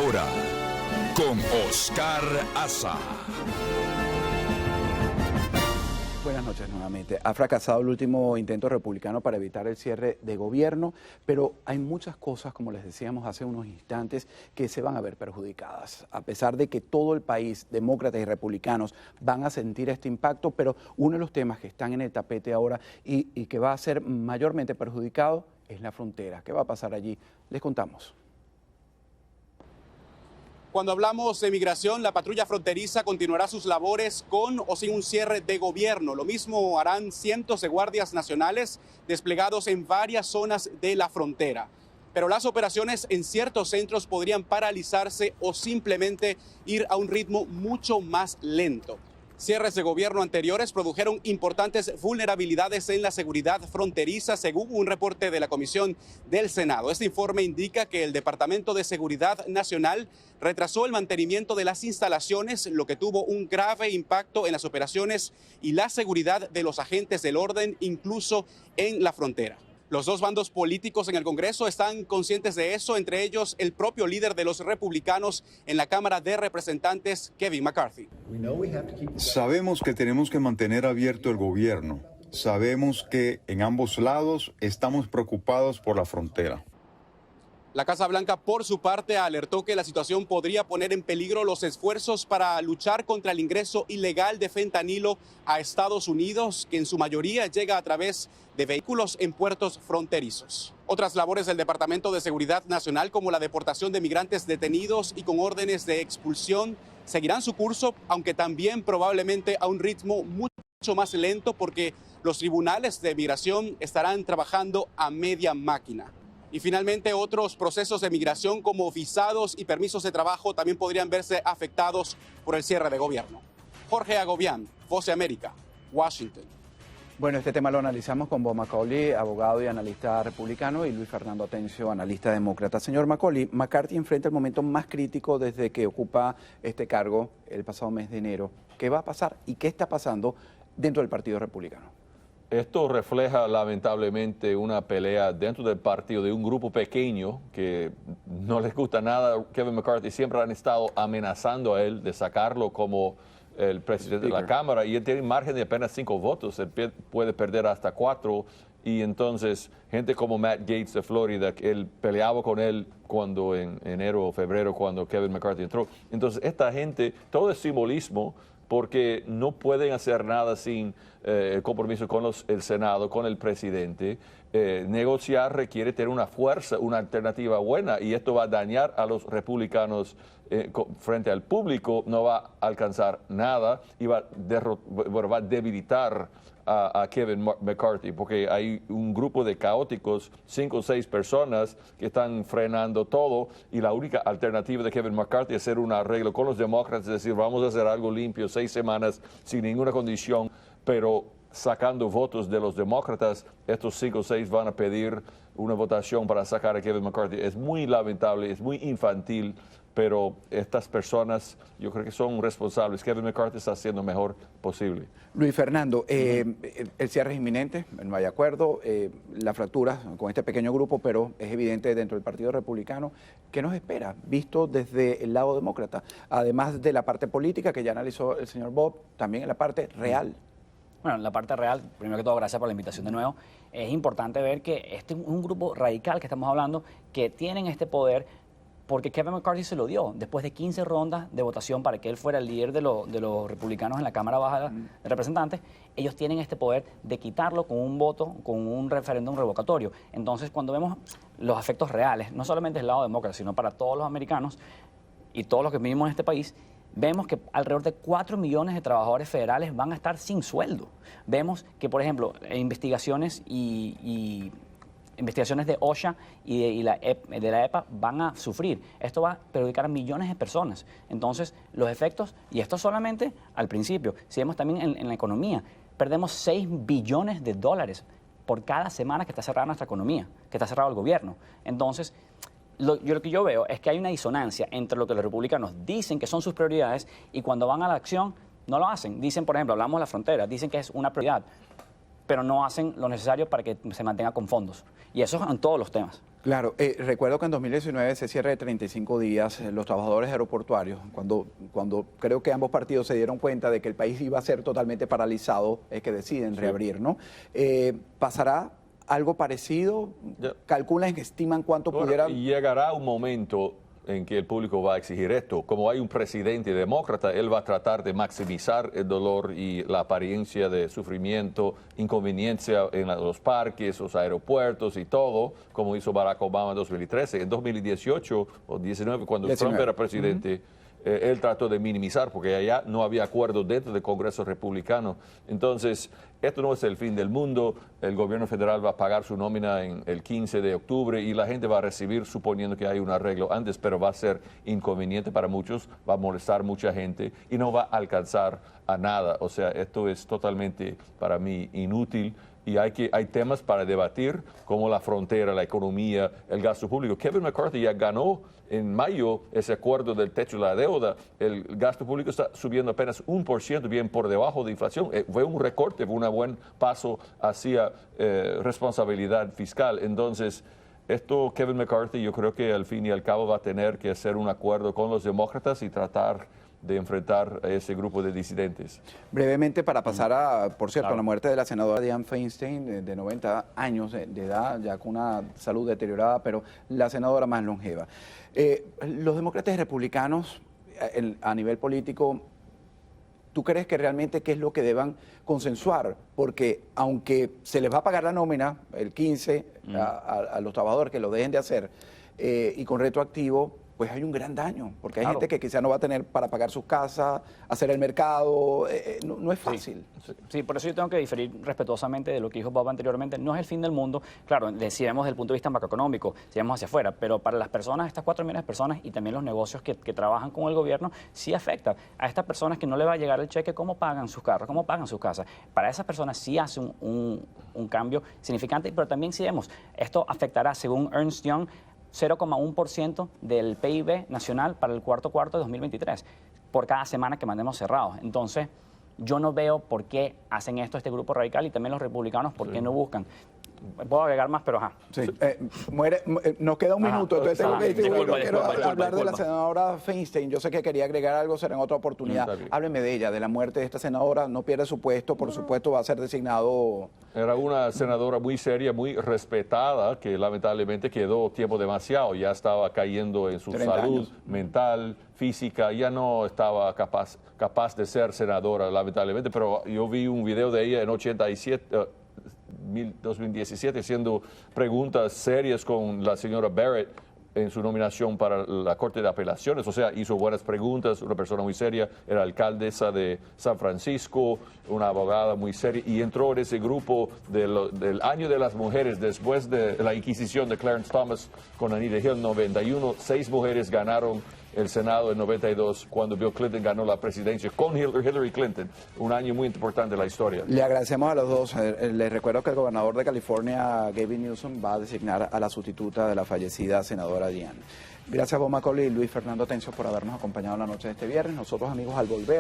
Ahora, con Oscar Aza. Buenas noches nuevamente. Ha fracasado el último intento republicano para evitar el cierre de gobierno, pero hay muchas cosas, como les decíamos hace unos instantes, que se van a ver perjudicadas. A pesar de que todo el país, demócratas y republicanos, van a sentir este impacto, pero uno de los temas que están en el tapete ahora y que va a ser mayormente perjudicado es la frontera. ¿Qué va a pasar allí? Les contamos. Cuando hablamos de migración, la patrulla fronteriza continuará sus labores con o sin un cierre de gobierno. Lo mismo harán cientos de guardias nacionales desplegados en varias zonas de la frontera. Pero las operaciones en ciertos centros podrían paralizarse o simplemente ir a un ritmo mucho más lento. Cierres de gobierno anteriores produjeron importantes vulnerabilidades en la seguridad fronteriza, según un reporte de la Comisión del Senado. Este informe indica que el Departamento de Seguridad Nacional retrasó el mantenimiento de las instalaciones, lo que tuvo un grave impacto en las operaciones y la seguridad de los agentes del orden, incluso en la frontera. Los dos bandos políticos en el Congreso están conscientes de eso, entre ellos el propio líder de los republicanos en la Cámara de Representantes, Kevin McCarthy. Sabemos que tenemos que mantener abierto el gobierno. Sabemos que en ambos lados estamos preocupados por la frontera. La Casa Blanca, por su parte, alertó que la situación podría poner en peligro los esfuerzos para luchar contra el ingreso ilegal de fentanilo a Estados Unidos, que en su mayoría llega a través de vehículos en puertos fronterizos. Otras labores del Departamento de Seguridad Nacional, como la deportación de migrantes detenidos y con órdenes de expulsión, seguirán su curso, aunque también probablemente a un ritmo mucho más lento, porque los tribunales de migración estarán trabajando a media máquina. Y finalmente, otros procesos de migración como visados y permisos de trabajo también podrían verse afectados por el cierre de gobierno. Jorge Agobián, Voz de América, Washington. Bueno, este tema lo analizamos con Bob Macaulay, abogado y analista republicano, y Luis Fernando Atencio, analista demócrata. Señor Macaulay, McCarthy enfrenta el momento más crítico desde que ocupa este cargo el pasado mes de enero. ¿Qué va a pasar y qué está pasando dentro del Partido Republicano? Esto refleja lamentablemente una pelea dentro del partido de un grupo pequeño que no les gusta nada. Kevin McCarthy siempre han estado amenazando a él de sacarlo como el presidente de la Cámara, y él tiene margen de apenas 5 votos, él puede perder hasta 4, y entonces gente como Matt Gaetz de Florida, que él peleaba con él cuando en enero o febrero cuando Kevin McCarthy entró. Entonces esta gente, todo es simbolismo, porque no pueden hacer nada sin el compromiso con el Senado, con el presidente. Negociar requiere tener una fuerza, una alternativa buena, y esto va a dañar a los republicanos frente al público, no va a alcanzar nada y va a debilitar a Kevin McCarthy, porque hay un grupo de caóticos, 5 o 6 personas que están frenando todo, y la única alternativa de Kevin McCarthy es hacer un arreglo con los demócratas, es decir, vamos a hacer algo limpio, 6 semanas sin ninguna condición, pero sacando votos de los demócratas. Estos 5 o 6 van a pedir una votación para sacar a Kevin McCarthy. Es muy lamentable, es muy infantil, pero estas personas yo creo que son responsables. Kevin McCarthy está haciendo lo mejor posible. Luis Fernando, el cierre es inminente, no hay acuerdo, la fractura con este pequeño grupo, pero es evidente dentro del Partido Republicano. ¿Qué nos espera, visto desde el lado demócrata? Además de la parte política que ya analizó el señor Bob, también en la parte real. Bueno, en la parte real, primero que todo, gracias por la invitación de nuevo. Es importante ver que este es un grupo radical que estamos hablando, que tienen este poder, porque Kevin McCarthy se lo dio después de 15 rondas de votación para que él fuera el líder de los republicanos en la Cámara Baja de Representantes. Ellos tienen este poder de quitarlo con un voto, con un referéndum revocatorio. Entonces, cuando vemos los efectos reales, no solamente del lado demócrata, sino para todos los americanos y todos los que vivimos en este país, vemos que alrededor de 4 millones de trabajadores federales van a estar sin sueldo. Vemos que, por ejemplo, investigaciones investigaciones de OSHA y de la EPA van a sufrir. Esto va a perjudicar a millones de personas. Entonces, los efectos, y esto solamente al principio, si vemos también en la economía, perdemos 6 billones de dólares por cada semana que está cerrada nuestra economía, que está cerrado el gobierno. Entonces, lo que yo veo es que hay una disonancia entre lo que los republicanos dicen que son sus prioridades y cuando van a la acción no lo hacen. Dicen, por ejemplo, hablamos de la frontera, dicen que es una prioridad, pero no hacen lo necesario para que se mantenga con fondos. Y eso es en todos los temas. Claro, recuerdo que en 2019 ese cierre de 35 días, los trabajadores aeroportuarios, cuando creo que ambos partidos se dieron cuenta de que el país iba a ser totalmente paralizado, es que deciden reabrir, ¿no? ¿Pasará algo parecido? ¿Calculan, estiman cuánto pudiera...? Llegará un momento en que el público va a exigir esto. Como hay un presidente demócrata, él va a tratar de maximizar el dolor y la apariencia de sufrimiento, inconveniencia en los parques, los aeropuertos y todo, como hizo Barack Obama en 2013. En 2018 o 2019, cuando Trump era presidente, él trató de minimizar porque allá no había acuerdo dentro del Congreso republicano. Entonces, esto no es el fin del mundo. El gobierno federal va a pagar su nómina en el 15 de octubre y la gente va a recibir, suponiendo que hay un arreglo antes, pero va a ser inconveniente para muchos, va a molestar mucha gente y no va a alcanzar a nada. O sea, esto es totalmente, para mí, inútil. Y hay temas para debatir, como la frontera, la economía, el gasto público. Kevin McCarthy ya ganó en mayo ese acuerdo del techo de la deuda. El gasto público está subiendo apenas 1%, bien por debajo de inflación. Fue un recorte, fue un buen paso hacia responsabilidad fiscal. Entonces, esto Kevin McCarthy yo creo que al fin y al cabo va a tener que hacer un acuerdo con los demócratas y tratar de enfrentar a ese grupo de disidentes. Brevemente, para pasar a, por cierto, a la muerte de la senadora Dianne Feinstein, de 90 años de edad, ya con una salud deteriorada, pero la senadora más longeva. Los demócratas y republicanos, a nivel político, ¿tú crees que realmente qué es lo que deban consensuar? Porque aunque se les va a pagar la nómina el 15 a los trabajadores que lo dejen de hacer y con retroactivo, pues hay un gran daño, porque hay gente que quizá no va a tener para pagar sus casas, hacer el mercado, no es fácil. Sí, por eso yo tengo que diferir respetuosamente de lo que dijo Bob anteriormente. No es el fin del mundo, claro, si vemos desde el punto de vista macroeconómico, si vemos hacia afuera, pero para las personas, estas 4 millones de personas y también los negocios que trabajan con el gobierno, sí afecta a estas personas que no le va a llegar el cheque, cómo pagan sus carros, cómo pagan sus casas. Para esas personas sí hace un cambio significante, pero también si vemos, esto afectará, según Ernst Young, 0,1% del PIB nacional para el cuarto de 2023, por cada semana que mandemos cerrados. Entonces, yo no veo por qué hacen esto este grupo radical y también los republicanos, por qué no buscan. Puedo agregar más, pero ajá. Sí. Nos queda un minuto, entonces tengo que decir, quiero hablar de la senadora Feinstein. Yo sé que quería agregar algo, será en otra oportunidad. Hábleme de ella, de la muerte de esta senadora. No pierde su puesto, por supuesto va a ser designado. Era una senadora muy seria, muy respetada, que lamentablemente quedó tiempo demasiado. Ya estaba cayendo en su salud mental, física, ya no estaba capaz de ser senadora, lamentablemente. Pero yo vi un video de ella en 2017 haciendo preguntas serias con la señora Barrett en su nominación para la Corte de Apelaciones. O sea, hizo buenas preguntas, una persona muy seria, era alcaldesa de San Francisco, una abogada muy seria, y entró en ese grupo del Año de las Mujeres después de la Inquisición de Clarence Thomas con Anita Hill en 91. 6 mujeres ganaron el Senado en 92, cuando Bill Clinton ganó la presidencia con Hillary Clinton. Un año muy importante en la historia. Le agradecemos a los dos. Les recuerdo que el gobernador de California, Gavin Newsom, va a designar a la sustituta de la fallecida senadora Dianne. Gracias a Bob Macaulay y Luis Fernando Tencio por habernos acompañado la noche de este viernes. Nosotros, amigos, al volver